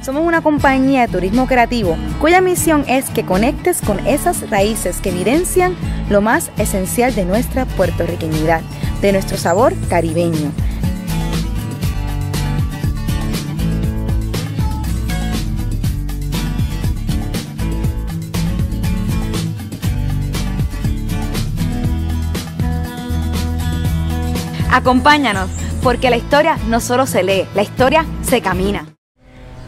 Somos una compañía de turismo creativo cuya misión es que conectes con esas raíces que evidencian lo más esencial de nuestra puertorriqueñidad, de nuestro sabor caribeño. Acompáñanos, porque la historia no solo se lee, la historia se camina.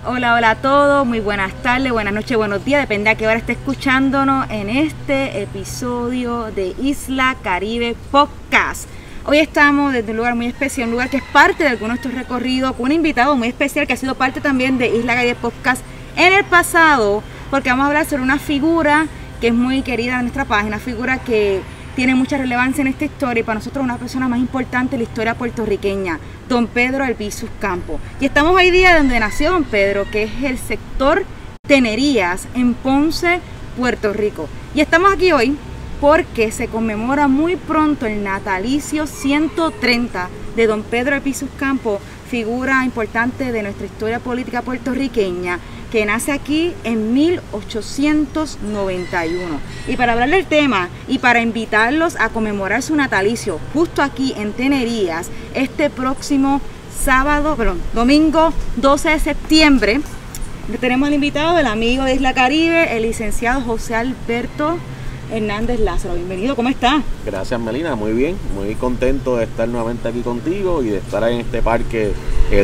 Hola, hola a todos, muy buenas tardes, buenas noches, buenos días, depende a qué hora esté escuchándonos en este episodio de Isla Caribe Podcast. Hoy estamos desde un lugar muy especial, un lugar que es parte de algunos de estos recorridos, con un invitado muy especial que ha sido parte también de Isla Caribe Podcast en el pasado, porque vamos a hablar sobre una figura que es muy querida en nuestra página, figura que tiene mucha relevancia en esta historia y para nosotros una persona más importante en la historia puertorriqueña, don Pedro Albizu Campos. Y estamos hoy día donde nació don Pedro, que es el sector Tenerías, en Ponce, Puerto Rico. Y estamos aquí hoy porque se conmemora muy pronto el natalicio 130 de don Pedro Albizu Campos, figura importante de nuestra historia política puertorriqueña, que nace aquí en 1891. Y para hablar del tema y para invitarlos a conmemorar su natalicio justo aquí en Tenerías, este próximo domingo 12 de septiembre, tenemos al invitado, el amigo de Isla Caribe, el licenciado José Alberto Hernández Lázaro. Bienvenido, ¿cómo está? Gracias, Melina, muy bien, muy contento de estar nuevamente aquí contigo y de estar en este parque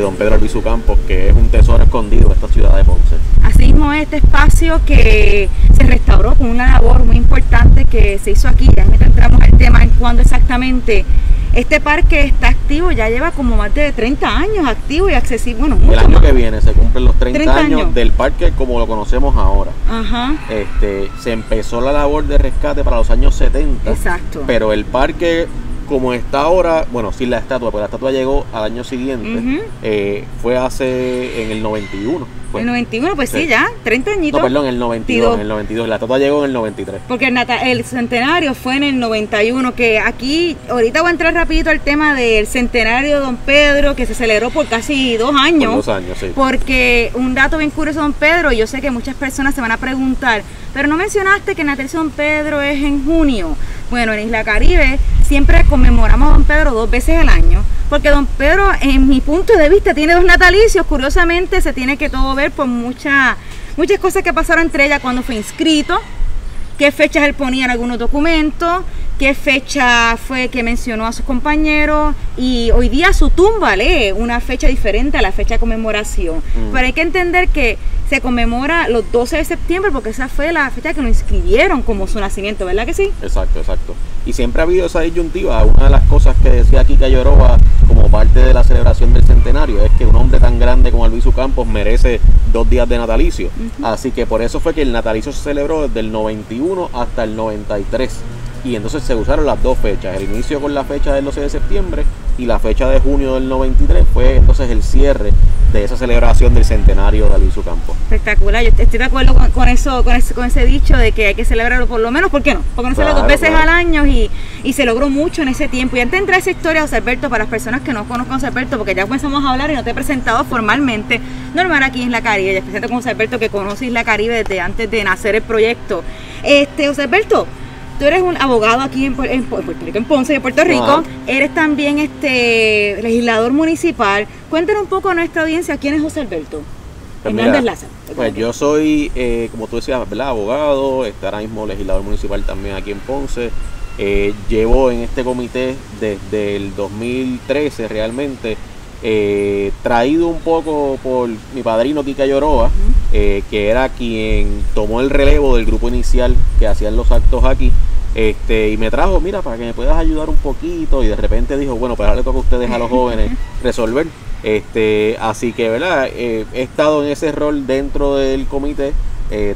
don Pedro Albizu Campos, que es un tesoro escondido de esta ciudad de Ponce. Asimismo, este espacio que se restauró con una labor muy importante que se hizo aquí, ya entramos al tema en cuándo exactamente. Este parque está activo, ya lleva como más de 30 años activo y accesible. Bueno, mucho el año más. que viene se cumplen los 30 años del parque como lo conocemos ahora. Ajá. Se empezó la labor de rescate para los años 70. Exacto. Pero el parque, como está ahora, bueno, sin la estatua, porque la estatua llegó al año siguiente, fue en el 91. El 91, pues sí, ya, 30 añitos. No, perdón, el 92, en el 92, la estatua llegó en el 93. Porque el centenario fue en el 91, que aquí, ahorita voy a entrar rapidito al tema del centenario de don Pedro, que se celebró por casi 2 años. Por 2 años, sí. Porque un dato bien curioso de don Pedro, yo sé que muchas personas se van a preguntar, pero no mencionaste que el natalicio de don Pedro es en junio. Bueno, en Isla Caribe siempre conmemoramos a don Pedro 2 veces al año, porque don Pedro, en mi punto de vista, tiene 2 natalicios. Curiosamente se tiene que todo ver por muchas cosas que pasaron entre ellas: cuando fue inscrito, qué fechas él ponía en algunos documentos, qué fecha fue que mencionó a sus compañeros, y hoy día su tumba lee una fecha diferente a la fecha de conmemoración. Pero hay que entender que se conmemora los 12 de septiembre porque esa fue la fecha que lo inscribieron como su nacimiento, ¿verdad que sí? Exacto, exacto. Y siempre ha habido esa disyuntiva. Una de las cosas que decía Kika Lloroba como parte de la celebración del centenario es que un hombre tan grande como Albizu Campos merece 2 días de natalicio. Así que por eso fue que el natalicio se celebró desde el 91 hasta el 93. Y entonces se usaron las 2 fechas, el inicio con la fecha del 12 de septiembre y la fecha de junio del 93 fue entonces el cierre de esa celebración del centenario de Albizu Campos. Espectacular, yo estoy de acuerdo con ese dicho de que hay que celebrarlo por lo menos, ¿por qué no? Porque no se lo 2 veces al año y se logró mucho en ese tiempo. Y antes de entrar a esa historia, José Alberto, para las personas que no conozcan a José Alberto, porque ya comenzamos a hablar y no te he presentado formalmente, normal aquí en Isla Caribe, ya presento con José Alberto, que conoce Isla Caribe desde antes de nacer el proyecto. José Alberto, tú eres un abogado aquí en Puerto Rico, en Ponce, de Puerto Rico. Eres también legislador municipal. Cuéntanos un poco a nuestra audiencia quién es José Alberto Hernández Lázaro. Pues yo soy, como tú decías, ¿verdad?, abogado, ahora mismo legislador municipal también aquí en Ponce. Llevo en este comité desde el 2013 realmente, traído un poco por mi padrino Kika Lloroba, que era quien tomó el relevo del grupo inicial que hacían los actos aquí. Y me trajo, mira, para que me puedas ayudar un poquito, y de repente dijo, bueno, pues ahora le toca a ustedes, a los jóvenes, resolver. Así que, ¿verdad? He estado en ese rol dentro del comité,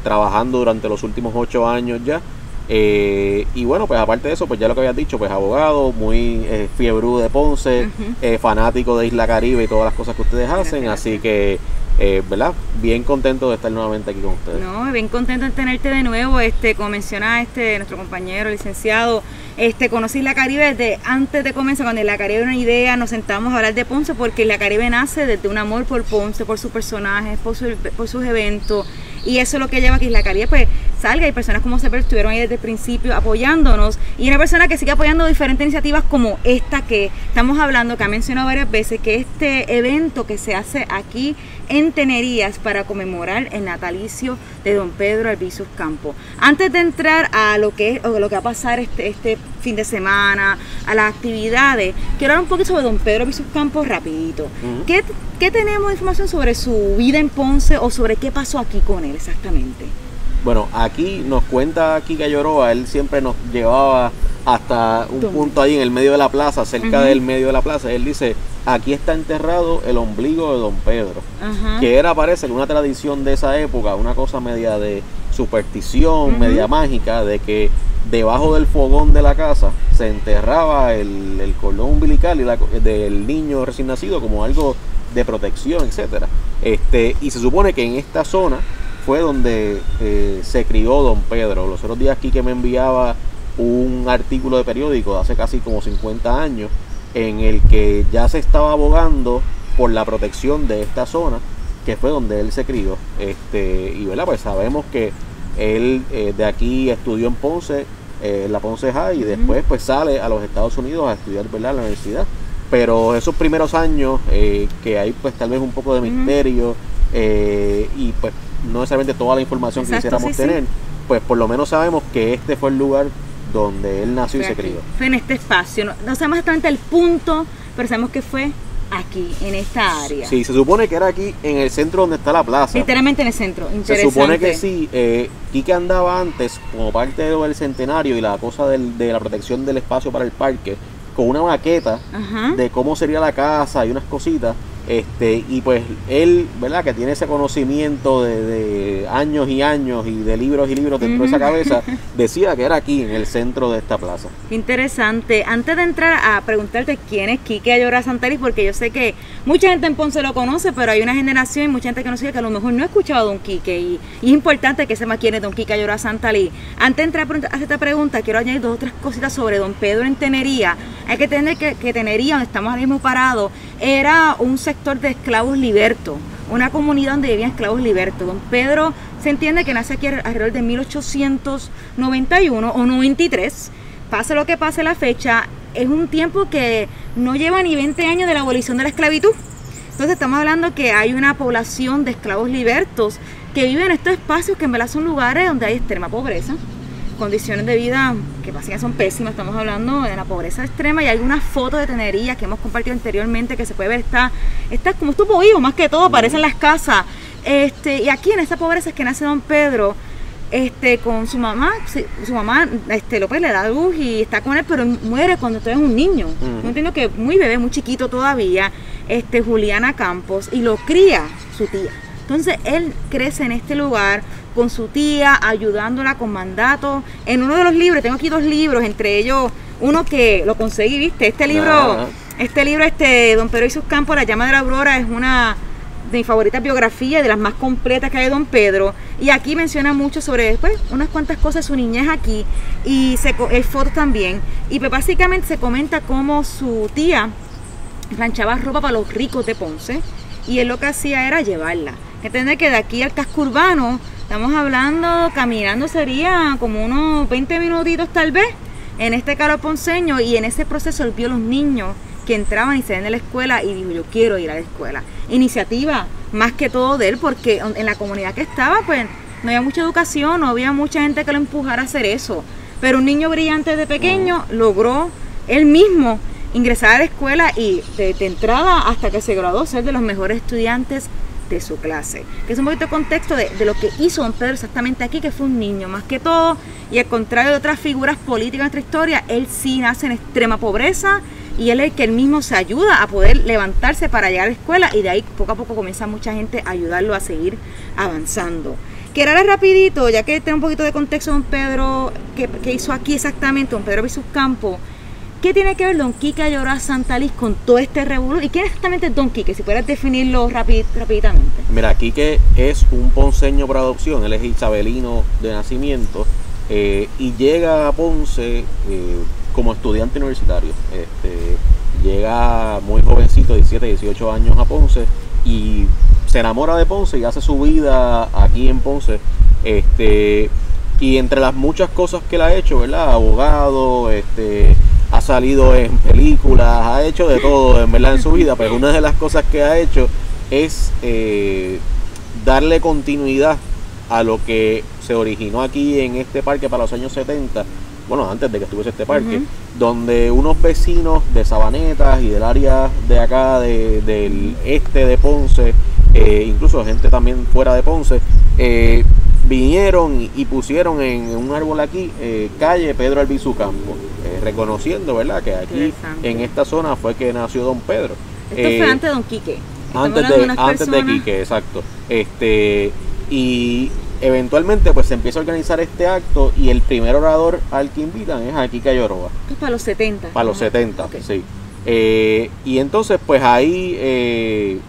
trabajando durante los últimos 8 años ya. Y bueno, pues aparte de eso, pues ya lo que habías dicho, pues abogado, muy fiebrudo de Ponce, fanático de Isla Caribe y todas las cosas que ustedes hacen, así que ¿verdad? Bien contento de estar nuevamente aquí con ustedes. No, bien contento de tenerte de nuevo, como menciona nuestro compañero licenciado, Conocí Isla Caribe desde antes de comenzar, cuando Isla Caribe era una idea, nos sentamos a hablar de Ponce, porque Isla Caribe nace desde un amor por Ponce, por sus personajes, por sus eventos, y eso es lo que lleva a que Isla Caribe pues salga, y personas como Seper estuvieron ahí desde el principio apoyándonos, y una persona que sigue apoyando diferentes iniciativas como esta que estamos hablando, que ha mencionado varias veces, que este evento que se hace aquí en Tenerías para conmemorar el natalicio de don Pedro Albizus Campos. Antes de entrar a lo que va a pasar este fin de semana, a las actividades, quiero hablar un poquito sobre don Pedro Albizus Campos rapidito. ¿Qué tenemos de información sobre su vida en Ponce o sobre qué pasó aquí con él exactamente? Bueno, aquí nos cuenta Quique Lloroa, él siempre nos llevaba hasta un punto ahí en el medio de la plaza, cerca del medio de la plaza. Él dice, aquí está enterrado el ombligo de don Pedro, que era, parece que una tradición de esa época, una cosa media de superstición, media mágica, de que debajo del fogón de la casa se enterraba el cordón umbilical del niño recién nacido como algo de protección, etcétera. Y se supone que en esta zona fue donde se crió don Pedro. Los otros días aquí que me enviaba un artículo de periódico de hace casi como 50 años en el que ya se estaba abogando por la protección de esta zona, que fue donde él se crió. Y ¿verdad? Pues sabemos que él de aquí estudió en Ponce, la Ponce High, y después pues sale a los Estados Unidos a estudiar, ¿verdad?, en la universidad. Pero esos primeros años que hay pues tal vez un poco de misterio y pues no necesariamente toda la información que quisiéramos tener, pues por lo menos sabemos que este fue el lugar donde él nació y se crió. Fue en este espacio, no sabemos exactamente el punto, pero sabemos que fue aquí, en esta área. Sí, se supone que era aquí en el centro donde está la plaza. Literalmente en el centro, interesante. Se supone que sí. Quique andaba antes como parte del centenario y la cosa de la protección del espacio para el parque, con una maqueta de cómo sería la casa y unas cositas. Y pues él, ¿verdad?, que tiene ese conocimiento de años y años y de libros y libros dentro de esa cabeza, decía que era aquí en el centro de esta plaza. Interesante. Antes de entrar a preguntarte quién es Quique Ayora Santaliz, porque yo sé que mucha gente en Ponce lo conoce, pero hay una generación y mucha gente que no sabe, que a lo mejor no ha escuchado a don Quique, y es importante que sepa quién es don Quique Ayora Santaliz. Antes de entrar a hacer esta pregunta, quiero añadir 2 o 3 cositas sobre don Pedro en Tenería. Hay que entender que Tenería, donde estamos ahora mismo parados, era un sector de esclavos libertos, una comunidad donde vivían esclavos libertos. Don Pedro se entiende que nace aquí alrededor de 1891 o 93. Pase lo que pase la fecha, es un tiempo que no lleva ni 20 años de la abolición de la esclavitud. Entonces estamos hablando que hay una población de esclavos libertos que viven en estos espacios que en verdad son lugares donde hay extrema pobreza, condiciones de vida que básicamente son pésimas. Estamos hablando de la pobreza extrema, y hay algunas fotos de Tenería que hemos compartido anteriormente que se puede ver, está como estuvo bohío, más que todo aparecen las casas, y aquí en esta pobreza es que nace don Pedro, con su mamá. Su mamá López le da luz y está con él, pero muere cuando todavía es un niño, un niño que muy bebé, muy chiquito todavía, Juliana Campos, y lo cría su tía. Entonces él crece en este lugar con su tía, ayudándola con mandato. En uno de los libros, tengo aquí 2 libros, entre ellos uno que lo conseguí, ¿viste? Este libro, don Pedro Albizus Campos, La llama de la aurora, es una de mis favoritas biografías, de las más completas que hay de don Pedro. Y aquí menciona mucho sobre unas cuantas cosas de su niñez aquí, y hay fotos también. Y pues básicamente se comenta cómo su tía planchaba ropa para los ricos de Ponce, y él lo que hacía era llevarla. Entender que de aquí al casco urbano, estamos hablando, caminando sería como unos 20 minutitos tal vez, en este calor ponceño, y en ese proceso él vio a los niños que entraban y salían de la escuela y dijo, yo quiero ir a la escuela. Iniciativa más que todo de él, porque en la comunidad que estaba, pues no había mucha educación, no había mucha gente que lo empujara a hacer eso. Pero un niño brillante de pequeño logró él mismo ingresar a la escuela, y de entrada hasta que se graduó, ser de los mejores estudiantes de su clase. Que es un poquito de contexto de lo que hizo don Pedro exactamente aquí, que fue un niño más que todo, y al contrario de otras figuras políticas en nuestra historia, él sí nace en extrema pobreza, y él es el que él mismo se ayuda a poder levantarse para llegar a la escuela, y de ahí poco a poco comienza mucha gente a ayudarlo a seguir avanzando. Quiero hablar rapidito, ya que tiene un poquito de contexto don Pedro, que hizo aquí exactamente don Pedro Albizus Campos. ¿Qué tiene que ver don Quique Ayora Santaliz con todo este revolú? ¿Y quién es exactamente don Quique? Si pudieras definirlo rapiditamente. Mira, Quique es un ponceño por adopción, él es isabelino de nacimiento, y llega a Ponce como estudiante universitario. Llega muy jovencito, 17, 18 años a Ponce, y se enamora de Ponce y hace su vida aquí en Ponce. Y entre las muchas cosas que él ha hecho, ¿verdad? Abogado, ha salido en películas, ha hecho de todo, en verdad, en su vida. Pero una de las cosas que ha hecho es darle continuidad a lo que se originó aquí en este parque para los años 70, bueno, antes de que estuviese este parque, donde unos vecinos de Sabanetas y del área de acá, del este de Ponce, incluso gente también fuera de Ponce, vinieron y pusieron en un árbol aquí, calle Pedro Albizu Campos, reconociendo, ¿verdad?, que aquí en esta zona fue que nació Don Pedro. Esto fue antes de Don Quique. Antes de Quique, exacto. Y eventualmente pues se empieza a organizar este acto, y el primer orador al que invitan es a Quique Ayoroba. Esto es para los 70. Para los 70, okay. Sí. Y entonces pues ahí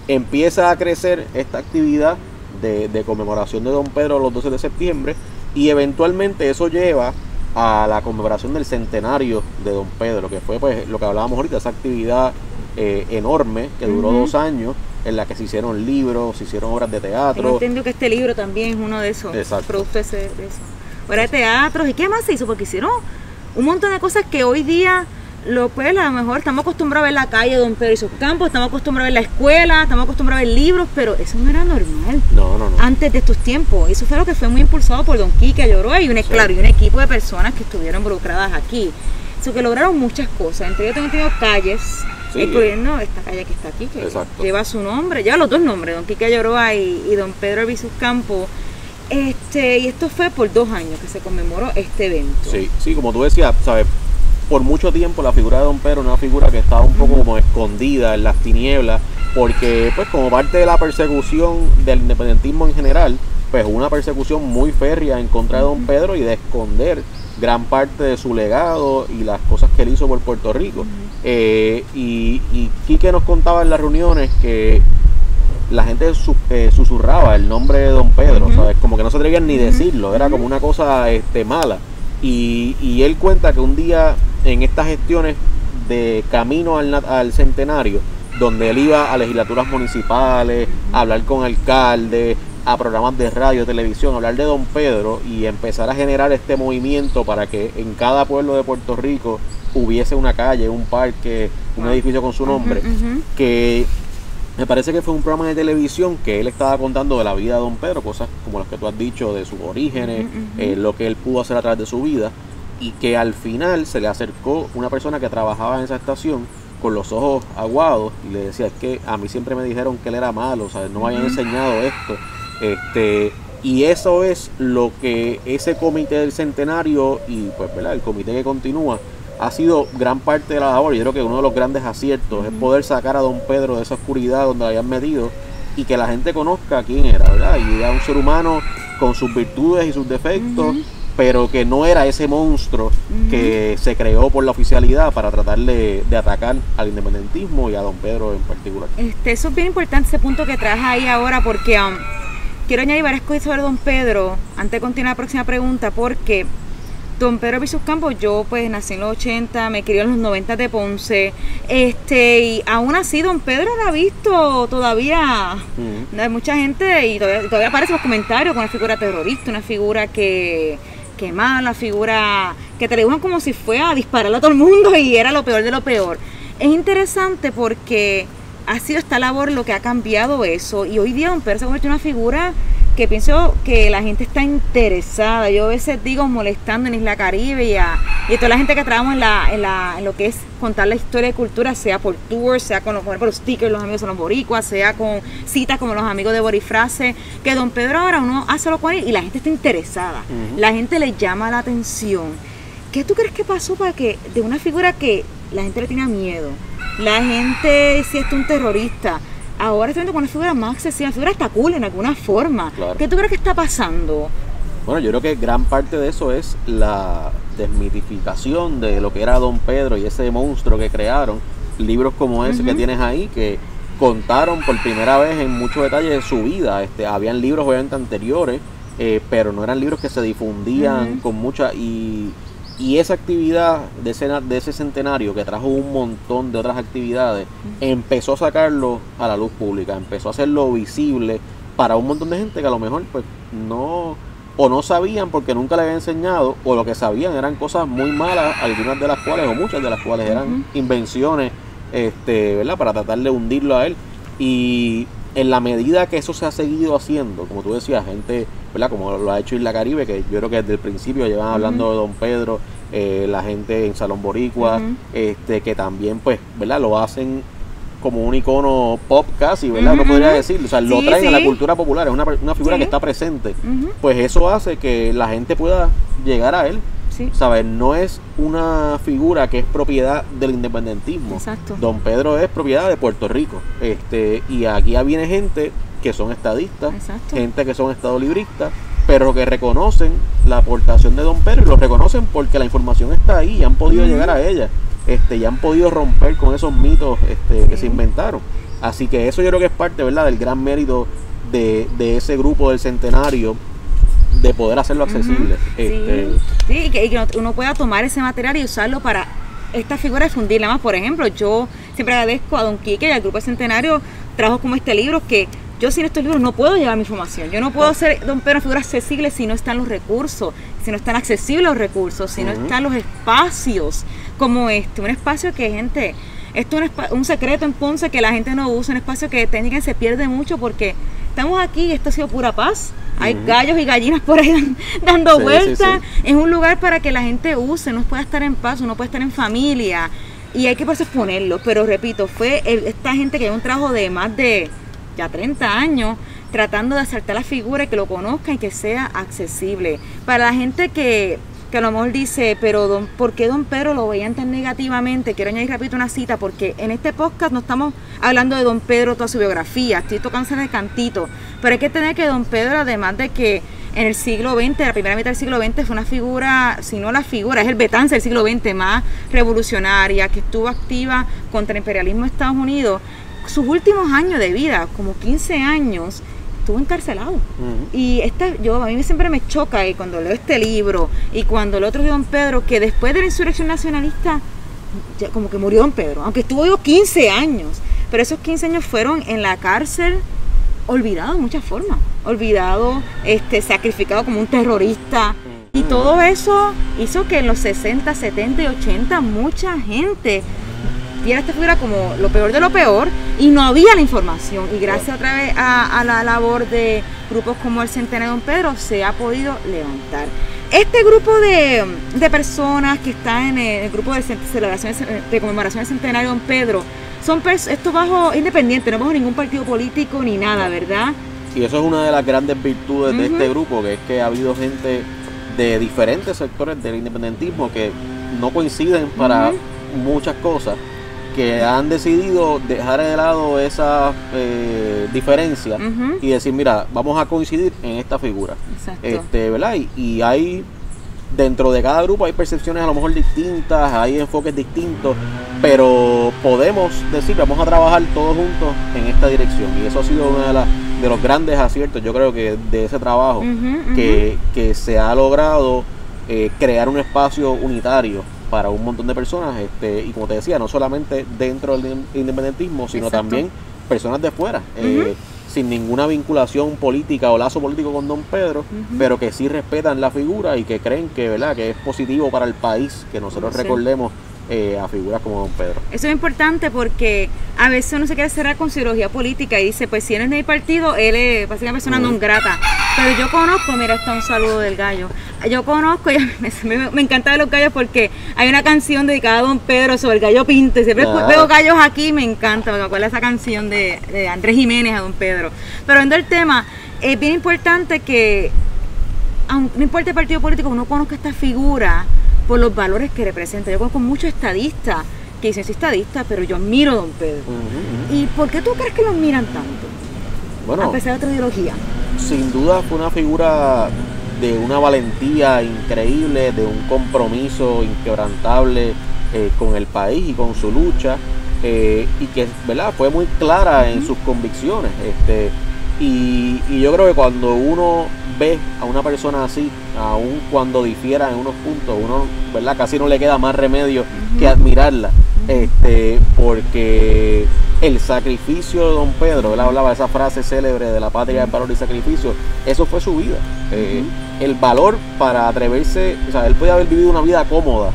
empieza a crecer esta actividad de conmemoración de Don Pedro los 12 de septiembre, y eventualmente eso lleva a la conmemoración del centenario de Don Pedro, que fue pues lo que hablábamos ahorita, esa actividad enorme que duró 2 años, en la que se hicieron libros, se hicieron obras de teatro. Tengo entendido que este libro también es uno de esos. Exacto. Producto de eso. Obras de teatro. ¿Y qué más se hizo? Porque hicieron un montón de cosas que hoy día, pues a lo mejor estamos acostumbrados a ver la calle de Don Pedro y sus campos, estamos acostumbrados a ver la escuela, estamos acostumbrados a ver libros, pero eso no era normal. No. Antes de estos tiempos. Eso fue lo que fue muy impulsado por Don Quique Ayoroba y claro, y un equipo de personas que estuvieron involucradas aquí. Eso que lograron muchas cosas. Entre ellos tengo calles, incluyendo esta calle que está aquí, que lleva su nombre, lleva los 2 nombres, Don Quique Ayoroba y Don Pedro Albizu Campos. Y esto fue por 2 años que se conmemoró este evento. Sí, como tú decías, ¿sabes? Por mucho tiempo la figura de Don Pedro era una figura que estaba un poco como escondida en las tinieblas, porque pues como parte de la persecución del independentismo en general, pues una persecución muy férrea en contra de Don Pedro y de esconder gran parte de su legado y las cosas que él hizo por Puerto Rico. Y Quique nos contaba en las reuniones que la gente susurraba el nombre de Don Pedro, ¿sabes? Como que no se atrevían ni decirlo, era como una cosa mala. Y él cuenta que un día en estas gestiones de camino al centenario, donde él iba a legislaturas municipales, a hablar con alcaldes, a programas de radio, televisión, a hablar de Don Pedro y empezar a generar este movimiento para que en cada pueblo de Puerto Rico hubiese una calle, un parque, un edificio con su nombre, que me parece que fue un programa de televisión que él estaba contando de la vida de Don Pedro, cosas como las que tú has dicho, de sus orígenes, lo que él pudo hacer a través de su vida, y que al final se le acercó una persona que trabajaba en esa estación con los ojos aguados y le decía: es que a mí siempre me dijeron que él era malo, ¿sabes? No me habían enseñado esto. Y eso es lo que ese comité del centenario y pues, ¿verdad?, el comité que continúa, ha sido gran parte de la labor. Yo creo que uno de los grandes aciertos es poder sacar a Don Pedro de esa oscuridad donde lo habían metido y que la gente conozca quién era, ¿verdad? Y era un ser humano con sus virtudes y sus defectos, pero que no era ese monstruo que se creó por la oficialidad para tratar de atacar al independentismo y a Don Pedro en particular. Eso es bien importante, ese punto que traes ahí ahora, porque quiero añadir varias cosas sobre Don Pedro antes de continuar la próxima pregunta, porque Don Pedro Albizu Campos, yo pues nací en los 80, me crié en los 90 de Ponce, y aún así Don Pedro era visto todavía, mucha gente, y todavía aparece en los comentarios con una figura terrorista, una figura que mala, una figura que te le dibujan como si fuera a dispararle a todo el mundo y era lo peor de lo peor. Es interesante porque ha sido esta labor lo que ha cambiado eso, y hoy día Don Pedro se ha convertido en una figura que pienso que la gente está interesada. Yo a veces digo, molestando en Isla Caribe y a toda la gente que trabajamos en lo que es contar la historia y cultura, sea por tours, sea con los stickers, los amigos son los boricuas, sea con citas como los amigos de Borifrase, que Don Pedro ahora uno hace lo cual y la gente está interesada, la gente le llama la atención. ¿Qué tú crees que pasó para que de una figura que la gente le tenía miedo, la gente decía esto es un terrorista, ahora estoy viendo con una figura más accesible, una figura está cool en alguna forma? Claro. ¿Qué tú crees que está pasando? Bueno, yo creo que gran parte de eso es la desmitificación de lo que era Don Pedro y ese monstruo que crearon. Libros como ese que tienes ahí, que contaron por primera vez en mucho detalle de su vida. Habían libros obviamente anteriores, pero no eran libros que se difundían con mucha... Y Y esa actividad de ese centenario, que trajo un montón de otras actividades, empezó a sacarlo a la luz pública, empezó a hacerlo visible para un montón de gente que a lo mejor pues no sabían porque nunca le habían enseñado, o lo que sabían eran cosas muy malas, algunas de las cuales, o muchas de las cuales eran invenciones, ¿verdad? Para tratar de hundirlo a él. Y en la medida que eso se ha seguido haciendo, como tú decías, gente, ¿verdad? Como lo ha hecho Isla Caribe, que yo creo que desde el principio llevan hablando de Don Pedro, la gente en Salón Boricua, que también, pues, ¿verdad? Lo hacen como un icono pop casi, ¿verdad? Uno podría decir, o sea, lo traen a la cultura popular, es una figura que está presente. Pues eso hace que la gente pueda llegar a él. ¿Sabes? No es una figura que es propiedad del independentismo. Exacto. Don Pedro es propiedad de Puerto Rico. Y aquí viene gente que son estadistas, gente que son estadolibristas, pero que reconocen la aportación de Don Pedro, y lo reconocen porque la información está ahí y han podido llegar a ella. Y han podido romper con esos mitos que se inventaron. Así que eso yo creo que es parte, ¿verdad?, del gran mérito de ese grupo del centenario, de poder hacerlo accesible. Y que uno pueda tomar ese material y usarlo para esta figura, difundirla más. Por ejemplo, yo siempre agradezco a Don Quique y al Grupo Centenario trabajo como este libro, que yo sin estos libros no puedo llevar mi información. Yo no puedo hacer Don Pedro una figura accesible si no están los recursos, si no están accesibles los recursos, si no están los espacios como un espacio que, gente, esto es un secreto en Ponce que la gente no usa, un espacio que técnicamente se pierde mucho porque estamos aquí y esto ha sido pura paz. Hay gallos y gallinas por ahí dando vueltas. Es un lugar para que la gente use, uno pueda estar en paz, uno puede estar en familia. Y hay que exponerlo. Pero repito, fue esta gente que lleva un trabajo de más de ya 30 años tratando de asaltar la figura y que lo conozcan y que sea accesible. Para la gente que a lo mejor dice, pero ¿por qué Don Pedro lo veían tan negativamente? Quiero añadir, repito, una cita, porque en este podcast no estamos hablando de Don Pedro, toda su biografía, estoy tocando de cantito, pero hay que tener que Don Pedro, además de que en el siglo XX, la primera mitad del siglo XX, fue una figura, si no la figura, es el Betance del siglo XX, más revolucionaria, que estuvo activa contra el imperialismo de Estados Unidos. Sus últimos años de vida, como 15 años, estuvo encarcelado. Y a mí siempre me choca, y cuando leo este libro y cuando el otro de Don Pedro, que después de la insurrección nacionalista ya como que murió Don Pedro, aunque estuvo 15 años, pero esos 15 años fueron en la cárcel, olvidado de muchas formas, olvidado, sacrificado como un terrorista, y todo eso hizo que en los 60, 70 y 80 mucha gente viera esta figura como lo peor de lo peor, y no había la información, y gracias otra vez a la labor de grupos como el Centenario de Don Pedro se ha podido levantar. Este grupo de personas que están en el grupo de celebraciones de conmemoración del Centenario de Don Pedro, esto bajo independiente, no bajo ningún partido político ni nada, ¿verdad? Sí, eso es una de las grandes virtudes de este grupo, que es que ha habido gente de diferentes sectores del independentismo que no coinciden para muchas cosas, que han decidido dejar de lado esa diferencia y decir, mira, vamos a coincidir en esta figura. ¿Verdad? Y hay, dentro de cada grupo hay percepciones a lo mejor distintas, hay enfoques distintos, pero podemos decir, vamos a trabajar todos juntos en esta dirección, y eso ha sido uno de los grandes aciertos, yo creo que de ese trabajo, que se ha logrado crear un espacio unitario para un montón de personas, y como te decía, no solamente dentro del independentismo, sino también personas de fuera, sin ninguna vinculación política o lazo político con Don Pedro, pero que sí respetan la figura y que creen que, ¿verdad?, que es positivo para el país que nosotros recordemos a figuras como Don Pedro. Eso es importante porque a veces uno se quiere cerrar con su ideología política y dice, pues si él es de mi partido, él es básicamente persona non grata. Pero yo conozco, mira, está un saludo del gallo. Yo conozco, y me encanta de los gallos porque hay una canción dedicada a Don Pedro sobre el gallo pinto. Y siempre veo gallos aquí, me encanta, me acuerdo esa canción de Andrés Jiménez a Don Pedro. Pero viendo el tema, es bien importante que, aunque no importa el partido político, uno conozca esta figura por los valores que representa. Yo conozco muchos estadistas que dicen, soy estadista, pero yo admiro a Don Pedro. ¿Y por qué tú crees que lo admiran tanto? Bueno, a pesar de otra ideología. Sin duda fue una figura de una valentía increíble, de un compromiso inquebrantable con el país y con su lucha, y que, ¿verdad?, fue muy clara en sus convicciones. Y yo creo que cuando uno ve a una persona así, aun cuando difiera en unos puntos, uno, ¿verdad? Casi no le queda más remedio que admirarla, porque el sacrificio de don Pedro, él hablaba de esa frase célebre de la patria del valor y sacrificio, eso fue su vida. El valor para atreverse, o sea, él podía haber vivido una vida cómoda,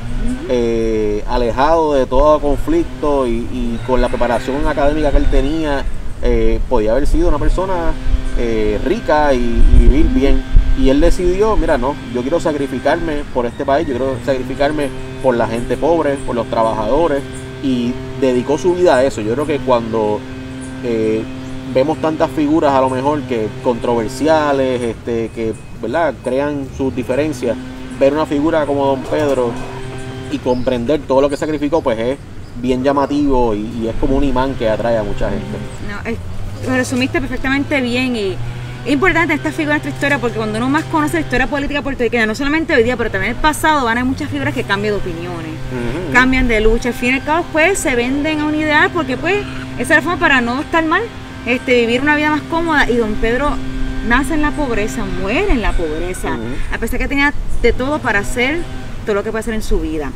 alejado de todo conflicto y con la preparación académica que él tenía, podía haber sido una persona rica y vivir bien. Y él decidió, mira, no, yo quiero sacrificarme por este país, yo quiero sacrificarme por la gente pobre, por los trabajadores, y dedicó su vida a eso. Yo creo que cuando vemos tantas figuras a lo mejor que controversiales, que, ¿verdad?, crean sus diferencias, ver una figura como don Pedro y comprender todo lo que sacrificó, pues es bien llamativo y es como un imán que atrae a mucha gente. No, lo resumiste perfectamente bien, y es importante esta figura en nuestra historia, porque cuando uno más conoce la historia política puertorriqueña, no solamente hoy día, pero también en el pasado, van a haber muchas figuras que cambian de opiniones, cambian de lucha. Al fin y al cabo, pues, se venden a un ideal, porque pues esa es la forma para no estar mal, vivir una vida más cómoda. Y don Pedro nace en la pobreza, muere en la pobreza, a pesar que tenía de todo para hacer todo lo que puede hacer en su vida.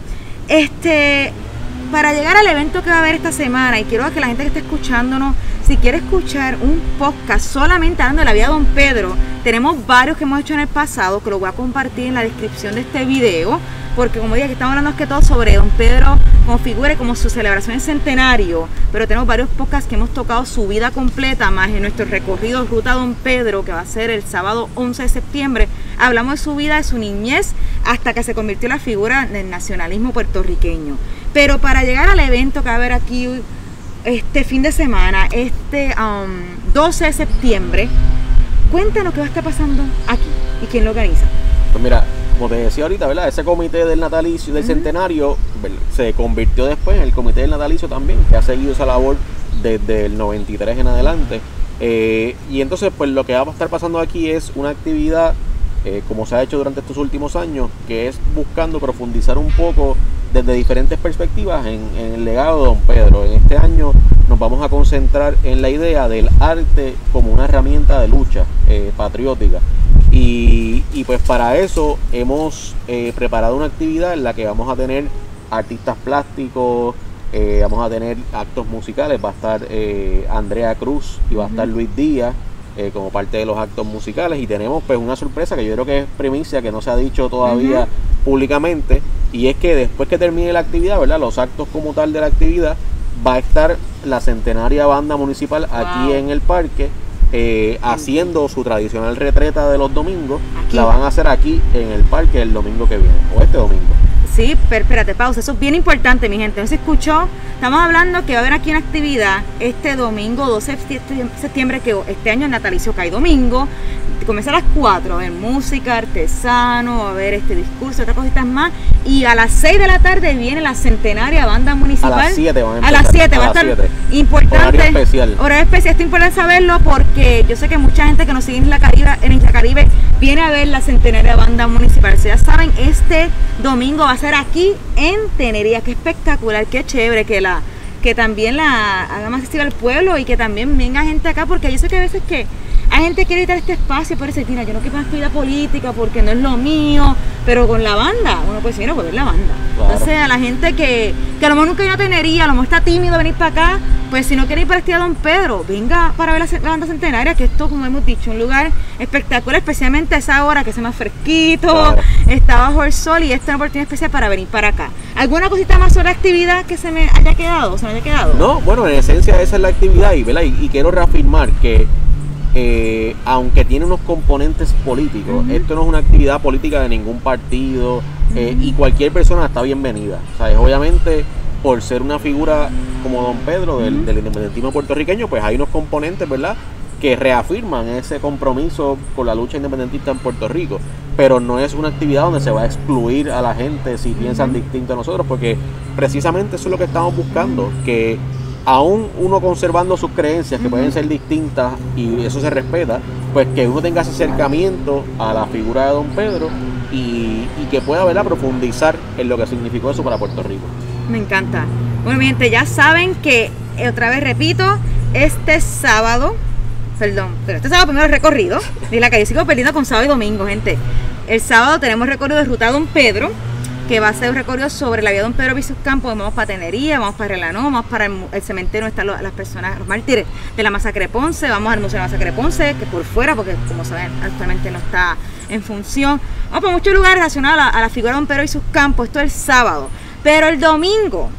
Para llegar al evento que va a haber esta semana, y quiero que la gente que esté escuchándonos, si quiere escuchar un podcast solamente hablando de la vida de don Pedro, tenemos varios que hemos hecho en el pasado, que lo voy a compartir en la descripción de este video, porque como dije, que estamos hablando más que todo sobre don Pedro como figura y como su celebración en centenario, pero tenemos varios podcasts que hemos tocado su vida completa, más en nuestro recorrido Ruta Don Pedro, que va a ser el sábado 11 de septiembre, hablamos de su vida, de su niñez, hasta que se convirtió en la figura del nacionalismo puertorriqueño. Pero para llegar al evento que va a haber aquí este fin de semana, 12 de septiembre, cuéntanos qué va a estar pasando aquí y quién lo organiza. Pues mira, como te decía ahorita, ¿verdad?, ese comité del natalicio, del centenario, ¿verdad?, se convirtió después en el comité del natalicio también, que ha seguido esa labor desde el 93 en adelante. Y entonces, pues lo que va a estar pasando aquí es una actividad, como se ha hecho durante estos últimos años, que es buscando profundizar un poco desde diferentes perspectivas en el legado de don Pedro. En este año nos vamos a concentrar en la idea del arte como una herramienta de lucha patriótica. Y pues para eso hemos preparado una actividad en la que vamos a tener artistas plásticos, vamos a tener actos musicales, va a estar Andrea Cruz y va a estar Luis Díaz como parte de los actos musicales, y tenemos pues una sorpresa que yo creo que es primicia, que no se ha dicho todavía públicamente, y es que después que termine la actividad, ¿verdad?, los actos como tal de la actividad, va a estar la centenaria banda municipal aquí en el parque, haciendo su tradicional retreta de los domingos. Aquí la van a hacer aquí en el parque el domingo que viene, o este domingo. Sí, pero espérate, pausa, eso es bien importante, mi gente, no se escuchó. Estamos hablando que va a haber aquí una actividad este domingo 12 de septiembre, que este año el natalicio cae domingo, comienza a las 4, a ver música, artesano, a ver discurso, otras cositas más, y a las 6 de la tarde viene la centenaria banda municipal. A las 7 van a empezar. A las 7 va a estar 7. Importante. Horario especial. Horario especial, esto es importante saberlo, porque yo sé que mucha gente que nos sigue en Isla Caribe viene a ver la centenaria banda municipal. Si ya saben, este domingo va a ser aquí en Tenería. Qué espectacular, qué chévere que también la haga más accesible al pueblo, y que también venga gente acá, porque yo sé que a veces que hay gente que quiere evitar este espacio, pero dice, mira, yo no quiero una actividad política porque no es lo mío, pero con la banda uno puede decir, mira, pues ver la banda. Claro. Entonces a la gente que a lo mejor nunca hay una Tenería, a lo mejor está tímido de venir para acá, pues si no quiere ir para a Don Pedro, venga para ver la banda centenaria, que esto, como hemos dicho, un lugar espectacular, especialmente a esa hora que hace más fresquito, claro, está bajo el sol, y esta es una oportunidad especial para venir para acá. ¿Alguna cosita más sobre la actividad que se me haya quedado? No, bueno, en esencia esa es la actividad, y quiero reafirmar que aunque tiene unos componentes políticos, esto no es una actividad política de ningún partido, y cualquier persona está bienvenida. O sea, obviamente, por ser una figura como don Pedro del independentismo puertorriqueño, pues hay unos componentes, ¿verdad?, que reafirman ese compromiso con la lucha independentista en Puerto Rico, pero no es una actividad donde se va a excluir a la gente si piensan distinto a nosotros, porque precisamente eso es lo que estamos buscando, que aún uno conservando sus creencias, que pueden ser distintas, y eso se respeta, pues que uno tenga ese acercamiento a la figura de don Pedro y que pueda, ¿verdad?, profundizar en lo que significó eso para Puerto Rico. Me encanta. Bueno, mi gente, ya saben que, otra vez repito, este sábado pero este sábado primero el recorrido, y la calle sigo perdiendo con sábado y domingo, gente. El sábado tenemos recorrido de Ruta Don Pedro, que va a ser un recorrido sobre la vía Don Pedro Visus Campos. Vamos para Tenería, vamos para Relanó, vamos para el cementerio donde están las personas, los mártires de la masacre de Ponce, vamos al Museo de la Masacre de Ponce, que por fuera, porque como saben, actualmente no está en función. Vamos para muchos lugares relacionados a la figura de Don Pedro Visus Campos. Esto es el sábado, pero el domingo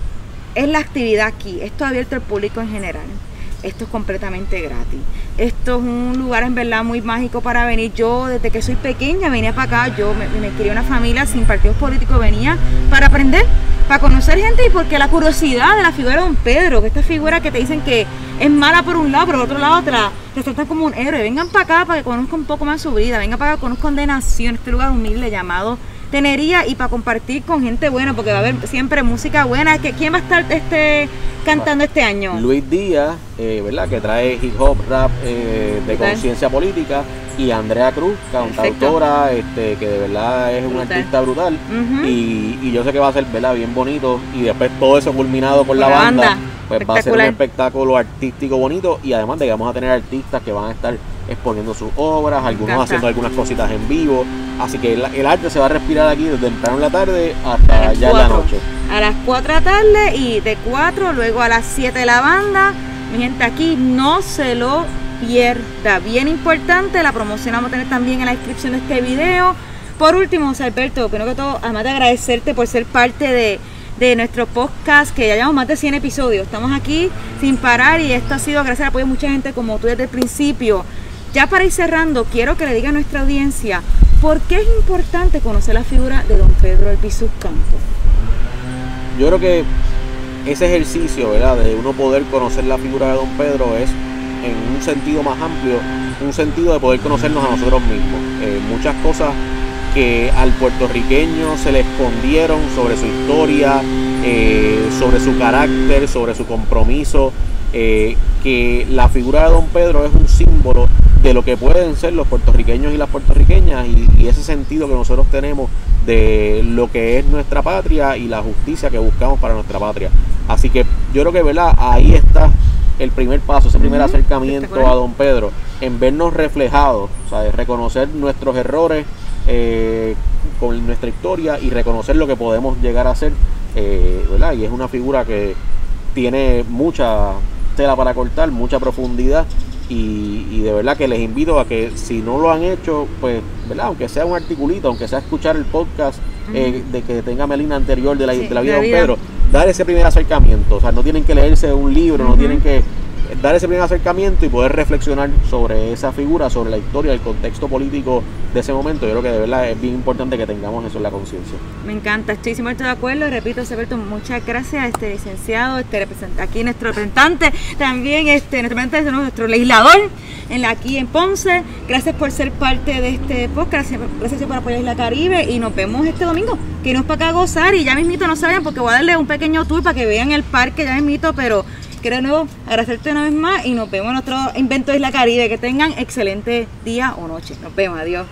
es la actividad aquí. Esto es abierto al público en general. Esto es completamente gratis. Esto es un lugar en verdad muy mágico para venir. Yo desde que soy pequeña venía para acá. Yo me crié en una familia sin partidos políticos. Venía para aprender, para conocer gente y porque la curiosidad de la figura de Don Pedro, que esta figura que te dicen que es mala por un lado, pero por otro lado te tratan como un héroe. Vengan para acá para que conozcan un poco más su vida. Vengan para acá, conozcan de Nación, este lugar humilde llamado Tenería, y para compartir con gente buena, porque va a haber siempre música buena. ¿Quién va a estar cantando este año? Luis Díaz, ¿verdad? Que trae hip hop, rap de conciencia política, y Andrea Cruz, cantautora, que de verdad es una artista brutal. Y yo sé que va a ser, ¿verdad?, bien bonito, y después todo eso culminado con la banda, pues va a ser un espectáculo artístico bonito, y además de que vamos a tener artistas que van a estar exponiendo sus obras, algunos haciendo algunas cositas en vivo, así que el arte se va a respirar aquí desde temprano en la tarde hasta ya en la noche. A las 4 de la tarde, y de 4 luego a las 7 de la banda. Mi gente, aquí no se lo pierda. Bien importante, la promoción vamos a tener también en la descripción de este video. Por último, José Alberto, primero que todo, además de agradecerte por ser parte de nuestro podcast, que ya llevamos más de 100 episodios. Estamos aquí sin parar, y esto ha sido gracias al apoyo de mucha gente como tú desde el principio. Ya para ir cerrando, quiero que le diga a nuestra audiencia por qué es importante conocer la figura de Don Pedro Visus Campos. Yo creo que ese ejercicio, ¿verdad?, de uno poder conocer la figura de Don Pedro es, en un sentido más amplio, un sentido de poder conocernos a nosotros mismos. Muchas cosas que al puertorriqueño se le escondieron sobre su historia, sobre su carácter, sobre su compromiso, que la figura de Don Pedro es un símbolo de lo que pueden ser los puertorriqueños y las puertorriqueñas, y ese sentido que nosotros tenemos de lo que es nuestra patria y la justicia que buscamos para nuestra patria. Así que yo creo que, ¿verdad?, ahí está el primer paso, ese primer acercamiento a Don Pedro, en vernos reflejados, o sea, de reconocer nuestros errores con nuestra historia y reconocer lo que podemos llegar a ser, ¿verdad? Y es una figura que tiene mucha tela para cortar, mucha profundidad, y de verdad que les invito a que, si no lo han hecho, pues, ¿verdad?, aunque sea un articulito, aunque sea escuchar el podcast de que tenga Melina anterior de la vida de Don Pedro, dar ese primer acercamiento. O sea, no tienen que leerse un libro, no tienen que dar ese primer acercamiento y poder reflexionar sobre esa figura, sobre la historia, el contexto político de ese momento. Yo creo que de verdad es bien importante que tengamos eso en la conciencia. Me encanta, estoy 100% de acuerdo. Repito, Alberto, muchas gracias, licenciado, aquí nuestro representante, también nuestro legislador aquí en Ponce. Gracias por ser parte de este podcast, gracias por apoyar Isla Caribe, y nos vemos este domingo, que nos para acá a gozar. Y ya mismito no se vayan, porque voy a darle un pequeño tour para que vean el parque ya mismito, pero quiero de nuevo agradecerte una vez más, y nos vemos en otro invento de Isla Caribe. Que tengan excelente día o noche. Nos vemos, adiós.